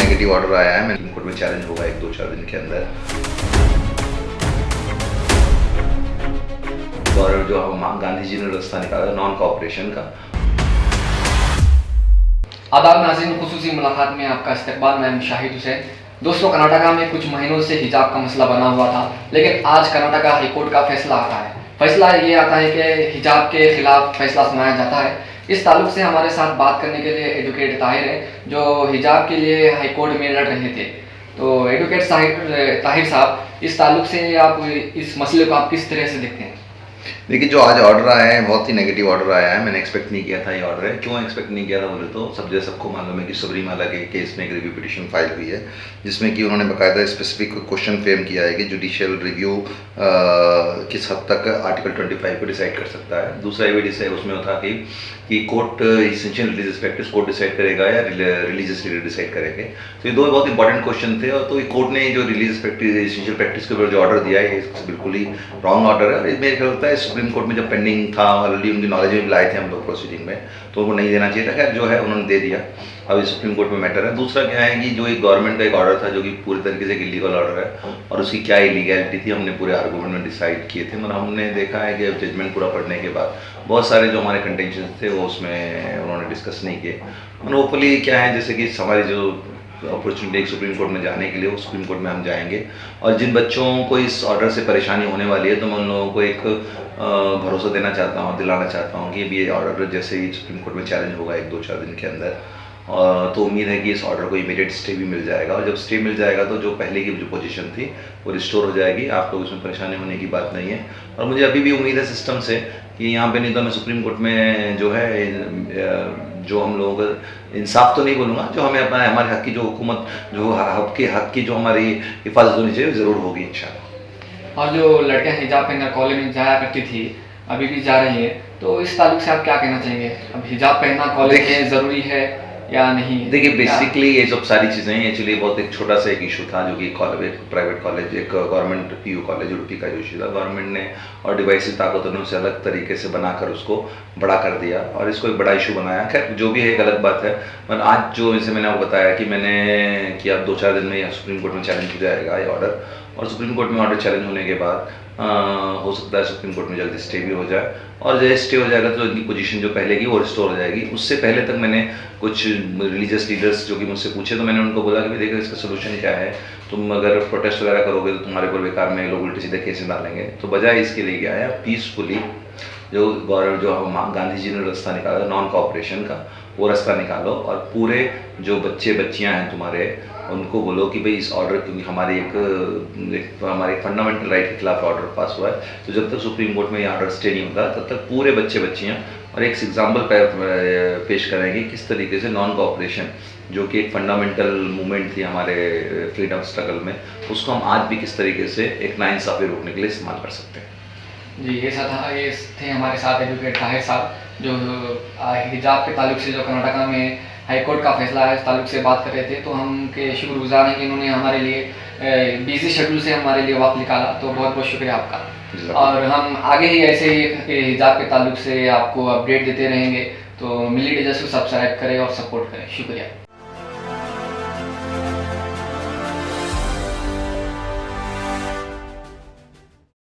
Negative order आया है। Supreme court में चैलेंज होगा 1-2-4 दिन के अंदर। और जो गांधी जी ने रास्ता निकाला नॉन कोऑपरेशन का। आदाब नाज़रीन, खुसूसी मुलाकात में आपका इस्तकबाल। मैं शाहिद हुसैन। दोस्तों, कर्नाटका में कुछ महीनों से हिजाब का मसला बना हुआ था, लेकिन आज कर्नाटका हाई कोर्ट का फैसला आता है। फैसला ये आता है कि हिजाब के खिलाफ फैसला सुनाया जाता है। इस ताल्लुक से हमारे साथ बात करने के लिए एडवोकेट ताहिर हैं, जो हिजाब के लिए हाई कोर्ट में लड़ रहे थे। तो एडवोकेट ताहिर साहब, इस ताल्लुक से आप इस मसले को आप किस तरह से देखते हैं? देखिए, जो आज ऑर्डर आया है बहुत ही नेगेटिव ऑर्डर आया है। मैंने एक्सपेक्ट नहीं किया था ये ऑर्डर है। क्यों एक्सपेक्ट नहीं किया था बोले तो सबको मालूम है कि सबरीमाला के केस में एक रिव्यू पिटिशन फाइल हुई है, जिसमें कि उन्होंने बाकायदा स्पेसिफिक क्वेश्चन फ्रेम किया है कि जुडिशियल रिव्यू किस हद तक आर्टिकल 25 को डिसाइड कर सकता है। दूसरा एविडेंस है उसमें था कि court essential religious practice court decide करेगा या रिलीजियस लीडर डिसाइड करेंगे। तो ये दो बहुत इंपॉर्टेंट क्वेश्चन थे। और तो कोर्ट ने जो रिलीजियस प्रैक्टिस इसेंशियल प्रैक्टिस के ऊपर जो ऑर्डर दिया है, ये बिल्कुल ही रॉन्ग ऑर्डर है। और मेरे ख्याल लगता है सुप्रीम कोर्ट में जब पेंडिंग था, ऑलरेडी उनकी नॉलेज में लाए थे हम लोग प्रोसीडिंग में, तो उनको नहीं देना चाहिए था। खैर जो है उन्होंने दे दिया। अभी सुप्रीम कोर्ट में मैटर है। दूसरा क्या है कि जो एक गवर्नमेंट का एक ऑर्डर था जो कि पूरी तरीके से इलीगल ऑर्डर है, और उसकी क्या इलीगैलिटी थी हमने पूरे आर्गूमेंट में डिसाइड किए थे। मतलब हमने देखा है कि जजमेंट पूरा पढ़ने के बाद बहुत सारे जो हमारे कंटेंशन थे वो उसमें उन्होंने डिस्कस नहीं किए। और होपफुली क्या है, जैसे कि हमारी जो अपॉर्चुनिटी सुप्रीम कोर्ट में जाने के लिए, वो सुप्रीम कोर्ट में हम जाएंगे। और जिन बच्चों को इस ऑर्डर से परेशानी होने वाली है, तो मैं उन लोगों को एक भरोसा देना चाहता हूँ, दिलाना चाहता हूँ कि ये ऑर्डर जैसे ही सुप्रीम कोर्ट में चैलेंज होगा 1-2-4 दिन के अंदर, तो उम्मीद है कि इस ऑर्डर को इमीडिएट स्टे भी मिल जाएगा। और जब स्टे मिल जाएगा तो जो पहले की जो पोजीशन थी वो रिस्टोर हो जाएगी। आप लोग इसमें परेशानी होने की बात नहीं है। और मुझे अभी भी उम्मीद है सिस्टम से कि यहाँ पे नहीं तो मैं सुप्रीम कोर्ट में जो है जो हम लोगों का इंसाफ तो नहीं बोलूँगा, जो हमें अपना हमारे हक की जो हुकूमत जो हक की जो हमारी हिफाजत होनी चाहिए ज़रूर होगी इंशाल्लाह। और जो लड़कियां हिजाब पहनकर कॉलेज में जाया करती थी, अभी भी जा रही है, तो इस ताल्लुक से आप क्या कहना चाहेंगे? अब हिजाब पहनना कॉलेज में ज़रूरी है या नहीं? देखिए, बेसिकली ये सब सारी चीज़ें हैं। एक्चुअली बहुत एक छोटा सा एक इशू था जो कि कॉलेज, प्राइवेट कॉलेज, एक गवर्नमेंट पीयू कॉलेज उड़पी का जो इशू था, गवर्नमेंट ने और डिवाइसिस ताकतों ने उसे अलग तरीके से बनाकर उसको बड़ा कर दिया और इसको एक बड़ा इशू बनाया। खैर जो भी है एक अलग बात है। पर आज जो जैसे मैंने आपको बताया कि अब 2-4 दिन में सुप्रीम कोर्ट में चैलेंज हो जाएगा ये ऑर्डर, और सुप्रीम कोर्ट में ऑर्डर चैलेंज होने के बाद हो सकता है सुप्रीम कोर्ट में जल्दी स्टे भी हो जाए। और जैसे स्टे हो जाएगा तो इनकी पोजीशन जो पहले की वो रिस्टोर हो जाएगी। उससे पहले तक मैंने कुछ रिलीजियस लीडर्स जो कि मुझसे पूछे, तो मैंने उनको बोला कि भाई देखो इसका सोल्यूशन क्या है, तुम अगर प्रोटेस्ट वगैरह करोगे तो तुम्हारे ऊपर बेकार में लोग उल्टे सीधे केस डालेंगे। तो बजाय इसके लिए क्या है, पीसफुली जो गांधी जी ने रास्ता निकाला नॉन कोऑपरेशन का, वो रास्ता निकालो। और पूरे जो बच्चे बच्चियां हैं तुम्हारे, उनको बोलो कि भाई इस ऑर्डर, क्योंकि हमारे एक फंडामेंटल राइट के खिलाफ ऑर्डर पास हुआ है, तो जब तक सुप्रीम कोर्ट में ये ऑर्डर स्टे नहीं होता तब तक पूरे बच्चे बच्चियां और एक एग्जाम्पल पेश करेंगे किस तरीके से नॉन कोऑपरेशन, जो कि एक फंडामेंटल मूवमेंट थी हमारे फ्रीडम स्ट्रगल में, उसको हम आज भी किस तरीके से एक नाइंसाफ़ी रोकने के लिए इस्तेमाल कर सकते हैं। जी, ये थे हमारे साथ एडवोकेट ताहिर साहब, जो हिजाब के ताल्लुक से जो कर्नाटका में हाई कोर्ट का फैसला है, इस ताल्लुक से बात कर रहे थे। तो हम के शुक्रगुजार हैं कि इन्होंने हमारे लिए बिजी शेड्यूल से हमारे लिए वक्त निकाला। तो बहुत बहुत शुक्रिया आपका। और हम आगे ही ऐसे ही हिजाब के ताल्लुक से आपको अपडेट देते रहेंगे। तो मिली डिजस को सब्सक्राइब करें और सपोर्ट करें। शुक्रिया।